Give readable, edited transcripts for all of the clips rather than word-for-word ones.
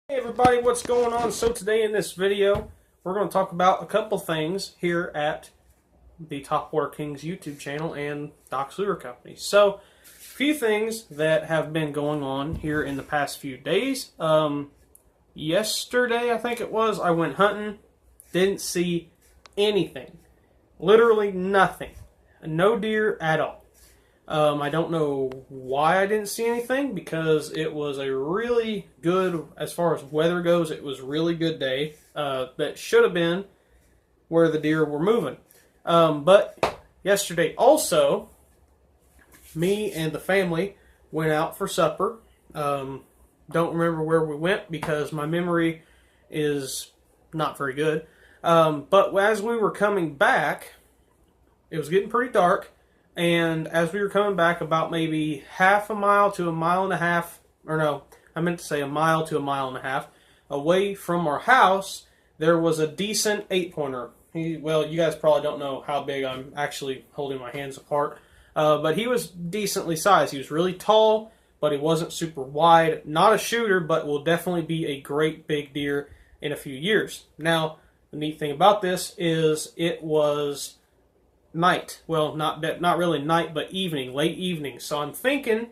Hey everybody, what's going on? So today in this video, we're going to talk about a couple things here at the Top Water Kings YouTube channel and Doc's Lure Company. So, a few things that have been going on here in the past few days. Yesterday, I think it was, I went hunting, didn't see anything. Literally nothing. No deer at all. I don't know why I didn't see anything, because it was a really good, as far as weather goes, it was a really good day. That should have been where the deer were moving. But yesterday also, me and the family went out for supper. Don't remember where we went because my memory is not very good. But as we were coming back, it was getting pretty dark. And as we were coming back about maybe half a mile to a mile and a half, or no, I meant to say a mile to a mile and a half, away from our house, there was a decent 8-pointer. Well, you guys probably don't know how big I'm actually holding my hands apart, but he was decently sized. He was really tall, but he wasn't super wide. Not a shooter, but will definitely be a great big deer in a few years. Now, the neat thing about this is it was night. Well, not really night, but evening, late evening. So I'm thinking,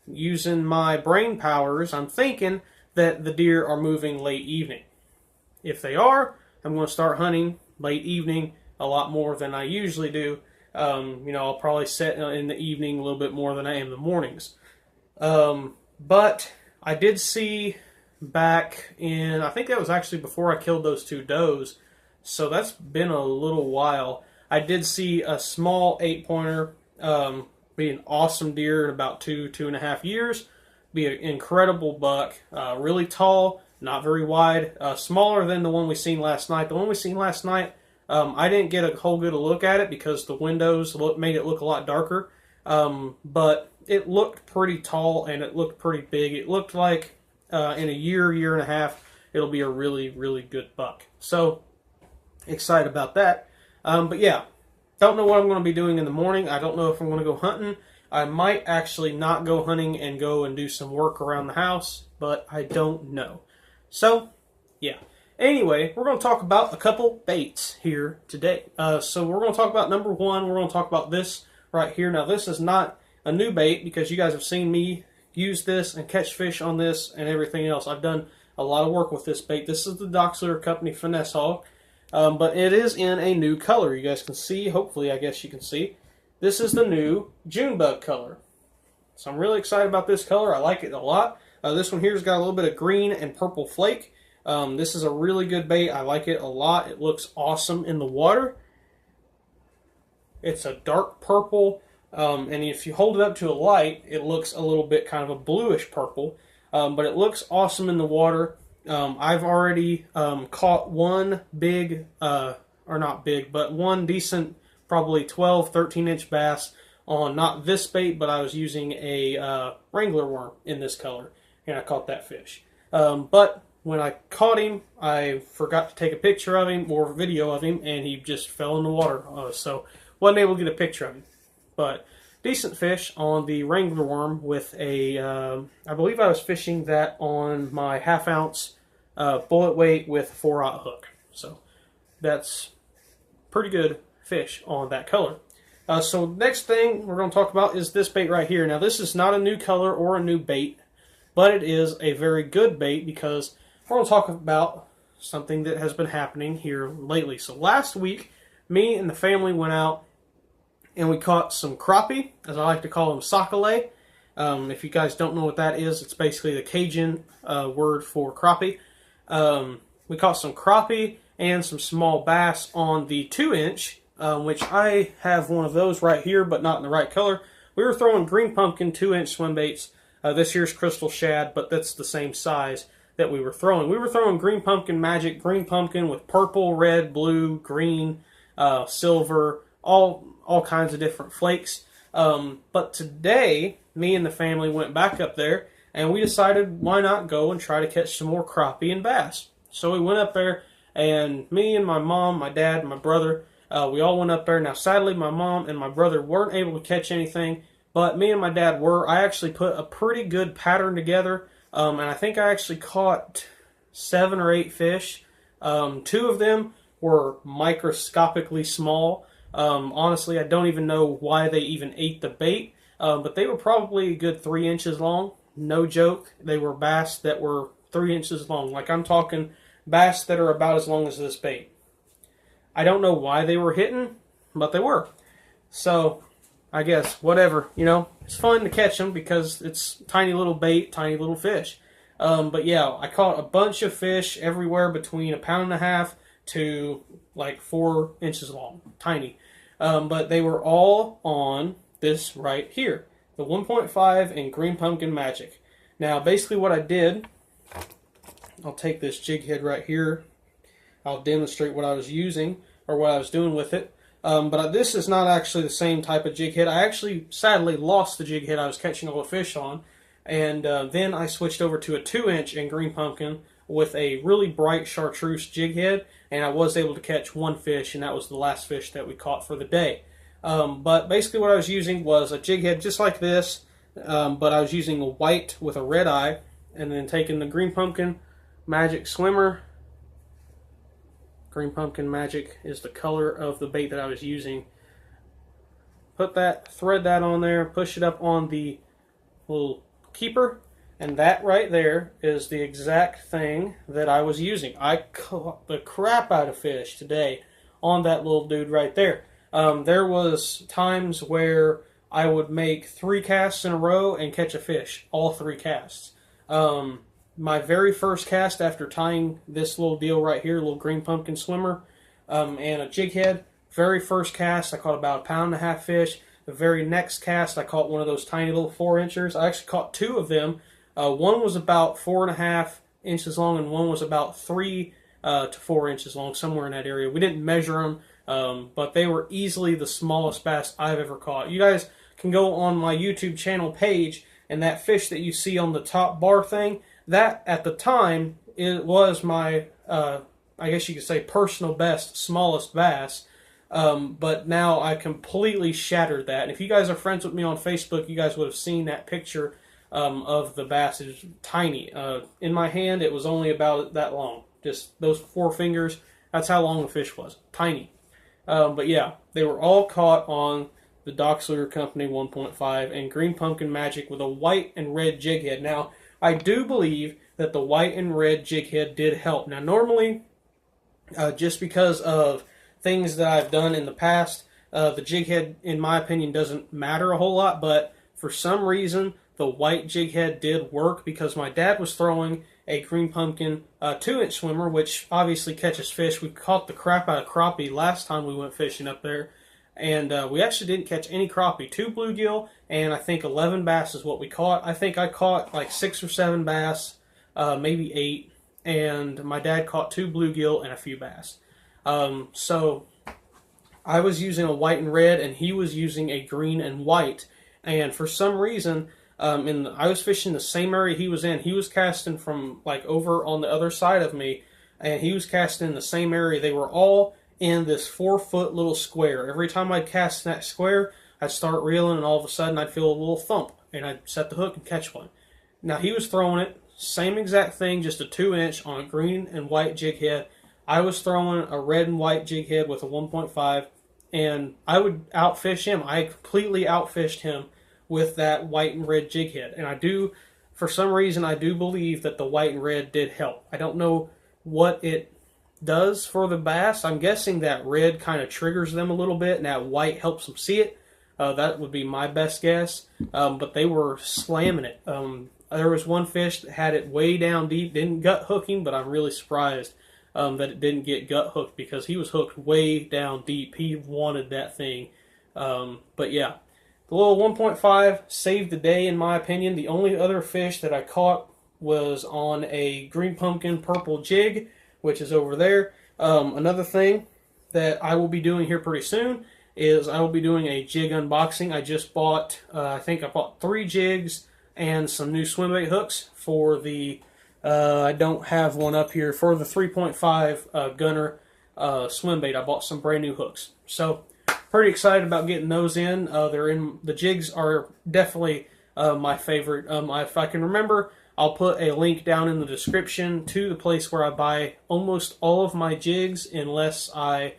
using my brain powers, I'm thinking that the deer are moving late evening. If they are, I'm going to start hunting late evening a lot more than I usually do. I'll probably set in the evening a little bit more than I am the mornings. But I did see back in, I think that was actually before I killed those two does, so that's been a little while. I did see a small 8-pointer be an awesome deer in about 2.5 years. Be an incredible buck. Really tall, not very wide. Smaller than the one we seen last night. The one we seen last night, I didn't get a whole good look at it because the windows made it look a lot darker. But it looked pretty tall and it looked pretty big. It looked like in a year and a half, it'll be a really, really good buck. So, excited about that. But yeah, don't know what I'm going to be doing in the morning. I don't know if I'm going to go hunting. I might actually not go hunting and go and do some work around the house, but I don't know. So, yeah. Anyway, we're going to talk about a couple baits here today. So we're going to talk about number one. We're going to talk about this right here. Now, this is not a new bait because you guys have seen me use this and catch fish on this and everything else. I've done a lot of work with this bait. This is the Doc's Lure Company Finesse Hog. But it is in a new color. You guys can see, hopefully I guess you can see. This is the new June bug color. So I'm really excited about this color. I like it a lot. This one here's got a little bit of green and purple flake. This is a really good bait. I like it a lot. It looks awesome in the water. It's a dark purple. And if you hold it up to a light, it looks a little bit kind of a bluish purple. But it looks awesome in the water. I've already caught one big, or not big, but one decent, probably 12, 13-inch bass on not this bait, but I was using a Wrangler worm in this color, and I caught that fish. But when I caught him, I forgot to take a picture of him or video of him, and he just fell in the water, so wasn't able to get a picture of him. But decent fish on the Wrangler worm with a, I believe I was fishing that on my half-ounce bullet weight with a 4/0 hook. So that's pretty good fish on that color. So next thing we're going to talk about is this bait right here. Now this is not a new color or a new bait, but it is a very good bait because we're going to talk about something that has been happening here lately. So last week, me and the family went out and we caught some crappie, as I like to call them, sac-a-lait. If you guys don't know what that is, it's basically the Cajun word for crappie. We caught some crappie and some small bass on the 2-inch, which I have one of those right here, but not in the right color. We were throwing green pumpkin 2-inch swim baits. This here's crystal shad, but that's the same size that we were throwing. We were throwing green pumpkin magic, green pumpkin with purple, red, blue, green, silver, all kinds of different flakes. But today, me and the family went back up there, and we decided why not go and try to catch some more crappie and bass. So we went up there, and me and my mom, my dad, and my brother, we all went up there. Now, sadly, my mom and my brother weren't able to catch anything, but me and my dad were. I actually put a pretty good pattern together, and I think I actually caught 7 or 8 fish. 2 of them were microscopically small. Honestly, I don't even know why they even ate the bait, but they were probably a good 3 inches long. No joke. They were bass that were 3 inches long. Like, I'm talking bass that are about as long as this bait. I don't know why they were hitting, but they were. So, I guess, whatever. You know, it's fun to catch them because it's tiny little bait, tiny little fish. But yeah, I caught a bunch of fish everywhere between 1.5 pounds to like 4 inches long. Tiny. But they were all on this right here. The 1.5 and Green Pumpkin Magic. Now, basically what I did, I'll take this jig head right here. I'll demonstrate what I was using, or what I was doing with it. But this is not actually the same type of jig head. I actually, sadly, lost the jig head I was catching all the fish on. And then I switched over to a 2-inch in Green Pumpkin with a really bright chartreuse jig head. And I was able to catch 1 fish, and that was the last fish that we caught for the day. But basically what I was using was a jig head just like this. But I was using a white with a red eye. And then taking the Green Pumpkin Magic Swimmer. Green Pumpkin Magic is the color of the bait that I was using. Put that, thread that on there, push it up on the little keeper, and that right there is the exact thing that I was using. I caught the crap out of fish today on that little dude right there. There was times where I would make 3 casts in a row and catch a fish, all 3 casts. My very first cast after tying this little deal right here, little Green Pumpkin Swimmer, and a jig head, very first cast I caught about 1.5 pound fish. The very next cast I caught one of those tiny little 4-inchers. I actually caught 2 of them. One was about 4.5 inches long, and one was about 3 to 4 inches long, somewhere in that area. We didn't measure them, but they were easily the smallest bass I've ever caught. You guys can go on my YouTube channel page, and that fish that you see on the top bar thing, that at the time it was my, I guess you could say, personal best, smallest bass. But now I completely shattered that. And if you guys are friends with me on Facebook, you guys would have seen that picture of the bass. It was tiny. In my hand, it was only about that long. Just those 4 fingers. That's how long the fish was. Tiny. But yeah, they were all caught on the Dox Lure Company 1.5 and Green Pumpkin Magic with a white and red jig head. Now, I do believe that the white and red jig head did help. Now, normally, just because of things that I've done in the past, the jig head, in my opinion, doesn't matter a whole lot, but for some reason, the white jig head did work because my dad was throwing a Green Pumpkin 2-inch swimmer, which obviously catches fish. We caught the crap out of crappie last time we went fishing up there, and we actually didn't catch any crappie. 2 bluegill, and I think 11 bass is what we caught. I think I caught like 6 or 7 bass, maybe 8, and my dad caught 2 bluegill and a few bass. So I was using a white and red, and he was using a green and white. And for some reason, I was fishing the same area he was in. He was casting from like over on the other side of me, and he was casting in the same area. They were all in this 4-foot little square. Every time I'd cast in that square, I'd start reeling, and all of a sudden I'd feel a little thump, and I'd set the hook and catch one. Now he was throwing it, same exact thing, just a 2-inch on a green and white jig head. I was throwing a red and white jig head with a 1.5, and I would outfish him. I completely outfished him with that white and red jig head. And I do, for some reason, I do believe that the white and red did help. I don't know what it does for the bass. I'm guessing that red kind of triggers them a little bit, and that white helps them see it. That would be my best guess. But they were slamming it. There was one fish that had it way down deep, didn't gut hooking, but I'm really surprised that it didn't get gut hooked because he was hooked way down deep. He wanted that thing. But yeah, the little 1.5 saved the day in my opinion. The only other fish that I caught was on a Green Pumpkin purple jig, which is over there. Another thing that I will be doing here pretty soon is I will be doing a jig unboxing. I just bought, I think I bought 3 jigs and some new swim bait hooks for the, I don't have one up here, for the 3.5 Gunner swim bait. I bought some brand new hooks. So, pretty excited about getting those in. They're in, the jigs are definitely my favorite. If I can remember, I'll put a link down in the description to the place where I buy almost all of my jigs, unless I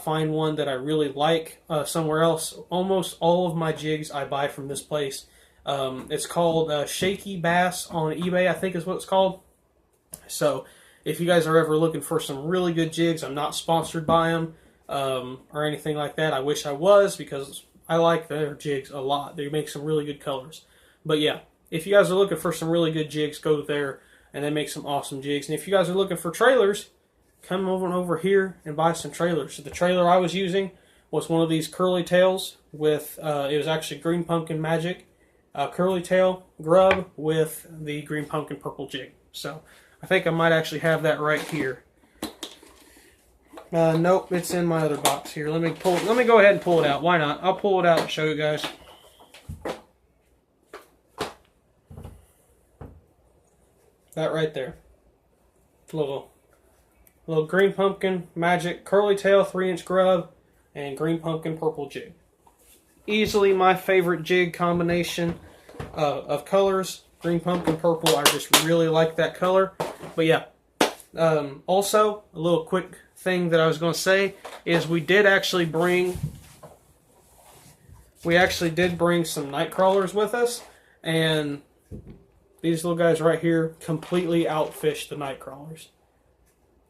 find one that I really like somewhere else. Almost all of my jigs I buy from this place. It's called Shaky Bass on eBay, I think is what it's called. So if you guys are ever looking for some really good jigs, I'm not sponsored by them or anything like that. I wish I was, because I like their jigs a lot. They make some really good colors. But yeah, if you guys are looking for some really good jigs, go there, and they make some awesome jigs. And if you guys are looking for trailers, come over here and buy some trailers. So the trailer I was using was one of these curly tails with, it was actually Green Pumpkin Magic curly tail grub with the Green Pumpkin purple jig. So I think I might actually have that right here. Nope, it's in my other box here. Let me go ahead and pull it out. Why not? I'll pull it out and show you guys. That right there. Little Green Pumpkin Magic curly tail 3-inch grub and Green Pumpkin purple jig. Easily my favorite jig combination of colors. Green Pumpkin purple, I just really like that color. But yeah, also a little quick thing that I was going to say is we did bring some night crawlers with us, and these little guys right here completely outfished the night crawlers.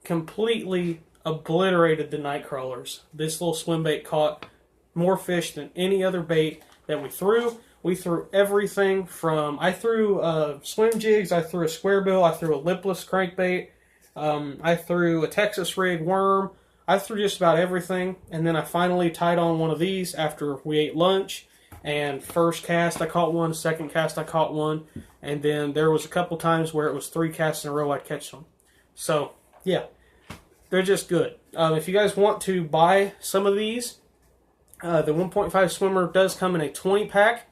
Completely obliterated the night crawlers. This little swim bait caught more fish than any other bait that we threw. We threw everything from, I threw swim jigs, I threw a square bill, I threw a lipless crankbait, I threw a Texas rig worm, I threw just about everything, and then I finally tied on one of these after we ate lunch. And first cast I caught one, second cast I caught one, and then there was a couple times where it was 3 casts in a row I'd catch them. So yeah, they're just good. If you guys want to buy some of these, the 1.5 swimmer does come in a 20-pack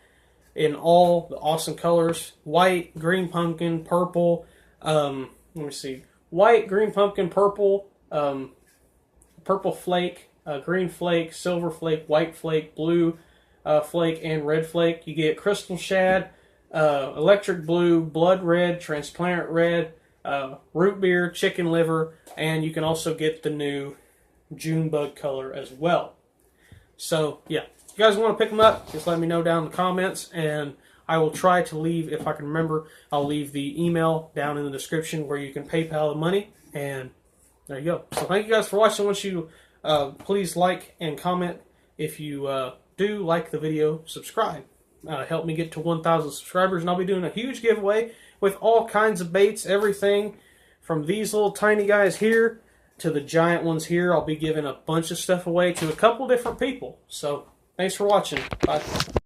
in all the awesome colors: white, green pumpkin, purple. Let me see, white, green pumpkin, purple, purple flake, green flake, silver flake, white flake, blue flake, and red flake. You get crystal shad, electric blue, blood red, transparent red, root beer, chicken liver, and you can also get the new June bug color as well. So yeah, if you guys want to pick them up, just let me know down in the comments, and I will try to leave, if I can remember, I'll leave the email down in the description where you can PayPal the money, and there you go. So thank you guys for watching. Once you please like and comment. If you do like the video, subscribe. Help me get to 1,000 subscribers, and I'll be doing a huge giveaway with all kinds of baits, everything from these little tiny guys here to the giant ones here. I'll be giving a bunch of stuff away to a couple different people. So thanks for watching. Bye.